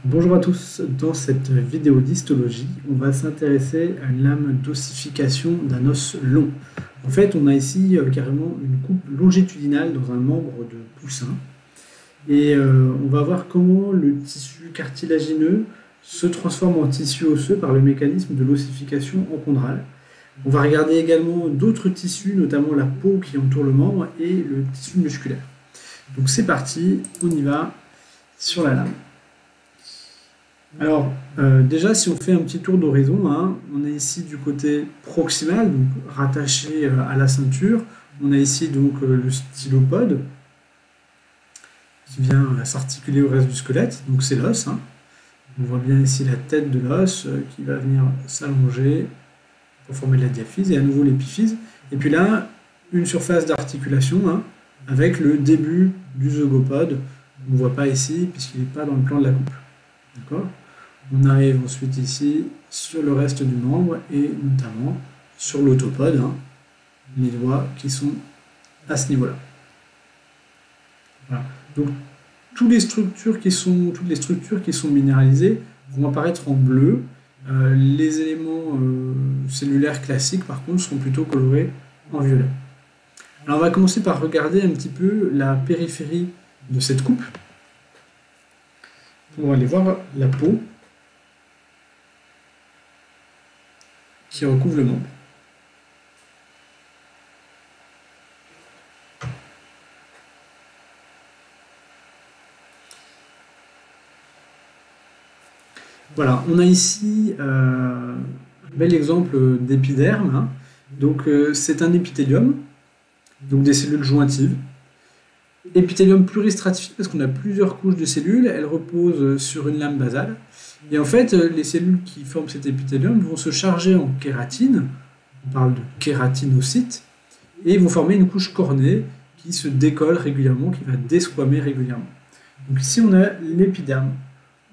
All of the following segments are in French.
Bonjour à tous, dans cette vidéo d'histologie, on va s'intéresser à une lame d'ossification d'un os long. En fait, on a ici carrément une coupe longitudinale dans un membre de poussin et on va voir comment le tissu cartilagineux se transforme en tissu osseux par le mécanisme de l'ossification encondrale. On va regarder également d'autres tissus, notamment la peau qui entoure le membre et le tissu musculaire. Donc c'est parti, on y va sur la lame. Alors, déjà, si on fait un petit tour d'horizon, on est ici du côté proximal, donc rattaché à la ceinture. On a ici donc le stylopode qui vient s'articuler au reste du squelette, donc c'est l'os. On voit bien ici la tête de l'os qui va venir s'allonger pour former de la diaphyse et à nouveau l'épiphyse. Et puis là, une surface d'articulation avec le début du zygopode. On ne voit pas ici puisqu'il n'est pas dans le plan de la coupe. D'accord ? On arrive ensuite ici sur le reste du membre et notamment sur l'autopode, les doigts qui sont à ce niveau-là. Voilà. Donc toutes les structures qui sont minéralisées vont apparaître en bleu. Les éléments cellulaires classiques, par contre, seront plutôt colorés en violet. Alors on va commencer par regarder un petit peu la périphérie de cette coupe pour aller voir la peau qui recouvre le membre. Voilà, on a ici un bel exemple d'épiderme. Donc c'est un épithélium, donc des cellules jointives. Épithélium pluristratifié parce qu'on a plusieurs couches de cellules, elles reposent sur une lame basale. Et en fait, les cellules qui forment cet épithélium vont se charger en kératine, on parle de kératinocytes, et vont former une couche cornée qui se décolle régulièrement, qui va desquamer régulièrement. Donc ici, on a l'épiderme.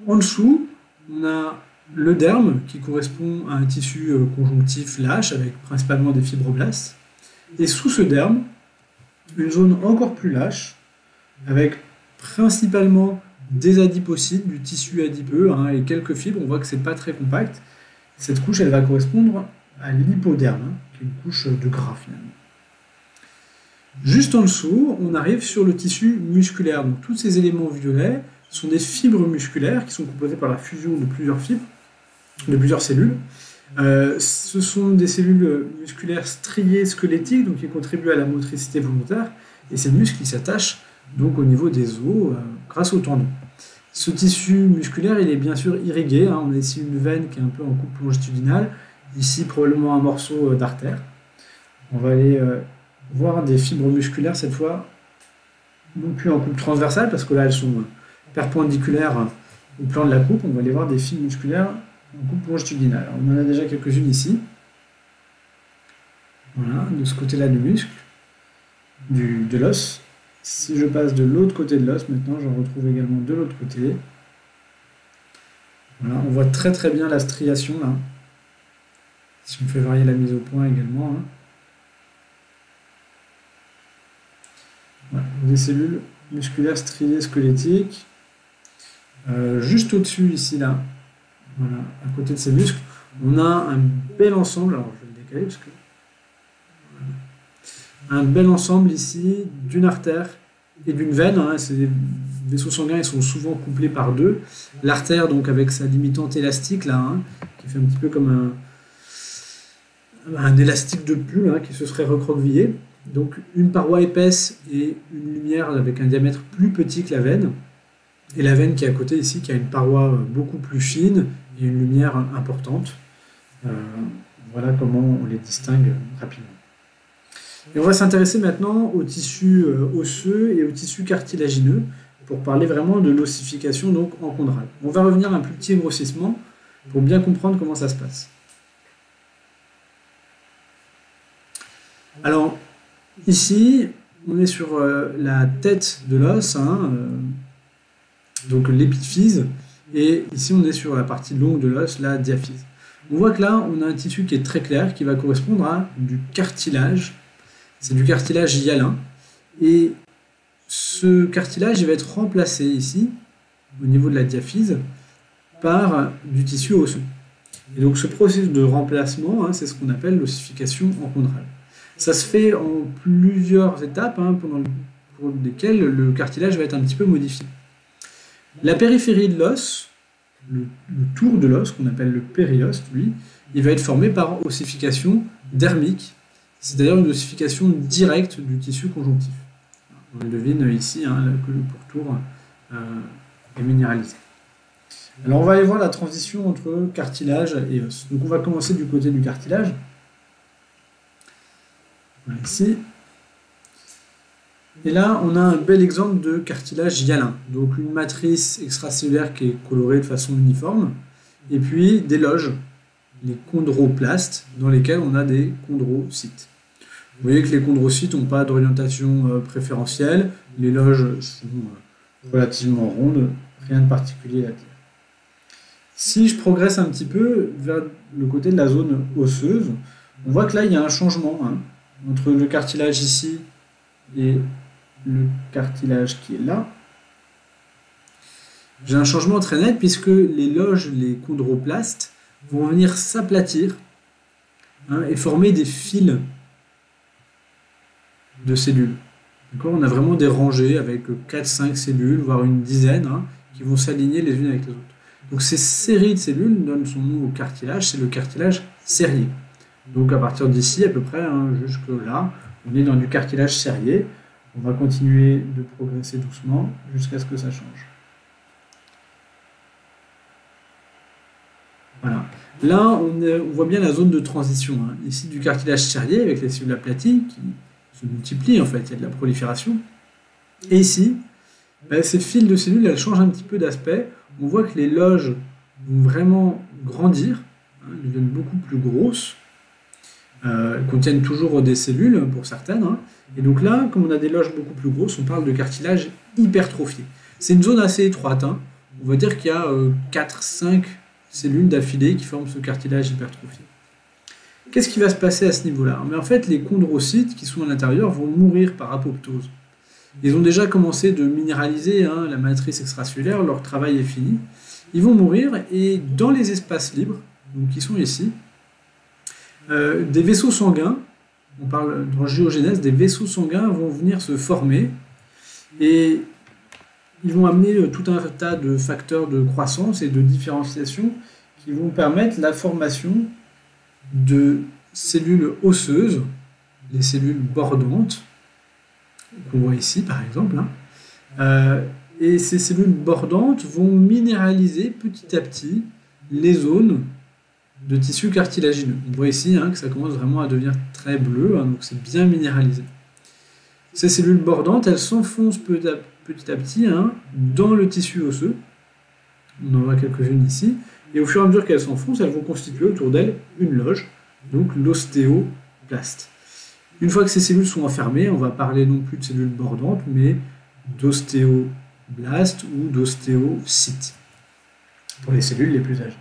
En dessous, on a le derme qui correspond à un tissu conjonctif lâche avec principalement des fibroblastes. Et sous ce derme, une zone encore plus lâche avec principalement des adipocytes, du tissu adipeux et quelques fibres. On voit que c'est pas très compact. Cette couche, elle va correspondre à l'hypoderme, qui est une couche de gras finalement. Juste en dessous, on arrive sur le tissu musculaire. Donc tous ces éléments violets sont des fibres musculaires qui sont composées par la fusion de plusieurs fibres, de plusieurs cellules. Ce sont des cellules musculaires striées squelettiques, donc qui contribuent à la motricité volontaire, et ces muscles qui s'attachent donc au niveau des os grâce aux tendons. Ce tissu musculaire, il est bien sûr irrigué. On a ici une veine qui est un peu en coupe longitudinale, ici probablement un morceau d'artère. On va aller voir des fibres musculaires cette fois, non plus en coupe transversale, parce que là elles sont perpendiculaires au plan de la coupe. On va aller voir des fibres musculaires en coupe longitudinale. Alors, on en a déjà quelques-unes ici. Voilà, de ce côté-là du muscle, de l'os. Si je passe de l'autre côté de l'os, maintenant j'en retrouve également de l'autre côté. Voilà, on voit très très bien la striation là. Si on fait varier la mise au point également. Voilà, des cellules musculaires striées squelettiques. Juste au-dessus ici là, voilà, à côté de ces muscles, on a un bel ensemble. Alors je vais le décaler parce que un bel ensemble ici d'une artère et d'une veine. Ces vaisseaux sanguins ils sont souvent couplés par deux. L'artère donc avec sa limitante élastique là, qui fait un petit peu comme un élastique de pull qui se serait recroquevillé. Donc une paroi épaisse et une lumière avec un diamètre plus petit que la veine. Et la veine qui est à côté ici, qui a une paroi beaucoup plus fine et une lumière importante. Voilà comment on les distingue rapidement. Et on va s'intéresser maintenant au tissu osseux et au tissu cartilagineux pour parler vraiment de l'ossification donc encondrale. On va revenir à un plus petit grossissement pour bien comprendre comment ça se passe. Alors, ici, on est sur la tête de l'os, donc l'épiphyse, et ici on est sur la partie longue de l'os, la diaphyse. On voit que là, on a un tissu qui est très clair, qui va correspondre à du cartilage. C'est du cartilage hyalin. Et ce cartilage il va être remplacé ici, au niveau de la diaphyse, par du tissu osseux. Et donc ce processus de remplacement, c'est ce qu'on appelle l'ossification encondrale. Ça se fait en plusieurs étapes, pour lesquelles le cartilage va être un petit peu modifié. La périphérie de l'os, le tour de l'os, qu'on appelle le périoste, lui, il va être formé par ossification dermique, c'est-à-dire une ossification directe du tissu conjonctif. On le devine ici que le pourtour est minéralisé. Alors on va aller voir la transition entre cartilage et os. Donc on va commencer du côté du cartilage. Voilà, ici. Et là, on a un bel exemple de cartilage hyalin. Donc une matrice extracellulaire qui est colorée de façon uniforme, et puis des loges, les chondroplastes, dans lesquels on a des chondrocytes. Vous voyez que les chondrocytes n'ont pas d'orientation préférentielle, les loges sont relativement rondes, rien de particulier à dire. Si je progresse un petit peu vers le côté de la zone osseuse, on voit que là il y a un changement entre le cartilage ici et le cartilage qui est là. J'ai un changement très net puisque les loges, les chondroplastes, vont venir s'aplatir et former des fils de cellules. On a vraiment des rangées avec 4-5 cellules, voire une dizaine, qui vont s'aligner les unes avec les autres. Donc ces séries de cellules donnent son nom au cartilage, c'est le cartilage serrié. Donc à partir d'ici, à peu près, jusque là, on est dans du cartilage serrié. On va continuer de progresser doucement jusqu'à ce que ça change. Voilà. Là, on voit bien la zone de transition. Ici, du cartilage serrié avec les cellules aplaties qui se multiplient, en fait, il y a de la prolifération. Et ici, ces fils de cellules, elles changent un petit peu d'aspect. On voit que les loges vont vraiment grandir, elles deviennent beaucoup plus grosses. Elles contiennent toujours des cellules pour certaines. Et donc là, comme on a des loges beaucoup plus grosses, on parle de cartilage hypertrophié. C'est une zone assez étroite. On va dire qu'il y a 4-5 cellules d'affilée qui forment ce cartilage hypertrophié. Qu'est-ce qui va se passer à ce niveau-là? Mais en fait, les chondrocytes qui sont à l'intérieur vont mourir par apoptose. Ils ont déjà commencé de minéraliser la matrice extracellulaire, leur travail est fini. Ils vont mourir et dans les espaces libres, donc qui sont ici, des vaisseaux sanguins, on parle d'angiogénèse, des vaisseaux sanguins vont venir se former et ils vont amener tout un tas de facteurs de croissance et de différenciation qui vont permettre la formation de cellules osseuses, les cellules bordantes, qu'on voit ici par exemple. Et ces cellules bordantes vont minéraliser petit à petit les zones de tissu cartilagineux. On voit ici que ça commence vraiment à devenir très bleu, donc c'est bien minéralisé. Ces cellules bordantes, elles s'enfoncent petit à petit dans le tissu osseux. On en voit quelques-unes ici. Et au fur et à mesure qu'elles s'enfoncent, elles vont constituer autour d'elles une loge, donc l'ostéoplaste. Une fois que ces cellules sont enfermées, on va parler non plus de cellules bordantes, mais d'ostéoblastes ou d'ostéocytes, pour les cellules les plus âgées.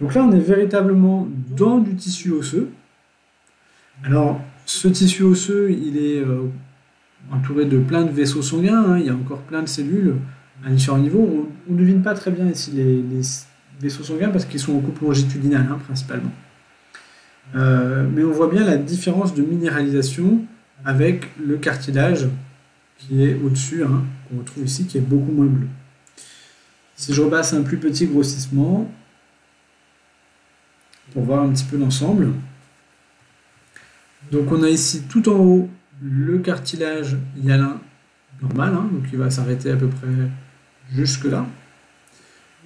Donc là, on est véritablement dans du tissu osseux. Alors, ce tissu osseux, il est entouré de plein de vaisseaux sanguins, il y a encore plein de cellules à différents niveaux. On ne devine pas très bien ici les vaisseaux sanguins parce qu'ils sont en coupe longitudinale, principalement. Mais on voit bien la différence de minéralisation avec le cartilage qui est au-dessus, qu'on retrouve ici, qui est beaucoup moins bleu. Si je repasse un plus petit grossissement, pour voir un petit peu l'ensemble. Donc on a ici tout en haut le cartilage hyalin normal, donc il va s'arrêter à peu près jusque là.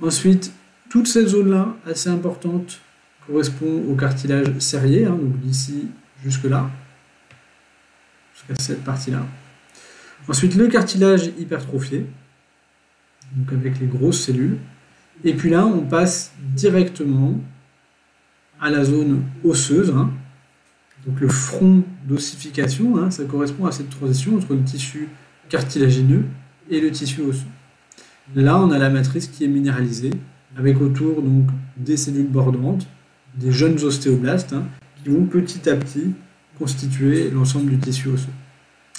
Ensuite, toute cette zone-là, assez importante, correspond au cartilage serrié, donc d'ici jusque là, jusqu'à cette partie-là. Ensuite, le cartilage hypertrophié, donc avec les grosses cellules. Et puis là, on passe directement à la zone osseuse, donc le front d'ossification, ça correspond à cette transition entre le tissu cartilagineux et le tissu osseux. Là, on a la matrice qui est minéralisée, avec autour donc des cellules bordantes, des jeunes ostéoblastes, qui vont petit à petit constituer l'ensemble du tissu osseux.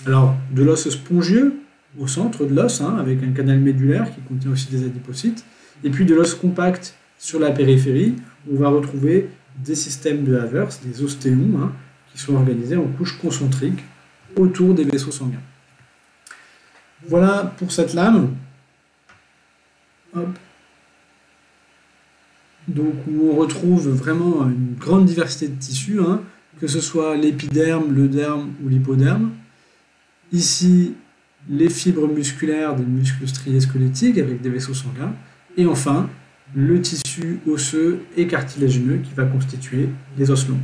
Alors, de l'os spongieux au centre de l'os, avec un canal médulaire qui contient aussi des adipocytes, Et puis de l'os compact sur la périphérie, on va retrouver des systèmes de Havers, des ostéons, qui sont organisés en couches concentriques autour des vaisseaux sanguins. Voilà pour cette lame. Hop. Donc, où on retrouve vraiment une grande diversité de tissus, que ce soit l'épiderme, le derme ou l'hypoderme. Ici, les fibres musculaires des muscles striés squelettiques avec des vaisseaux sanguins. Et enfin, le tissu osseux et cartilagineux qui va constituer les os longs.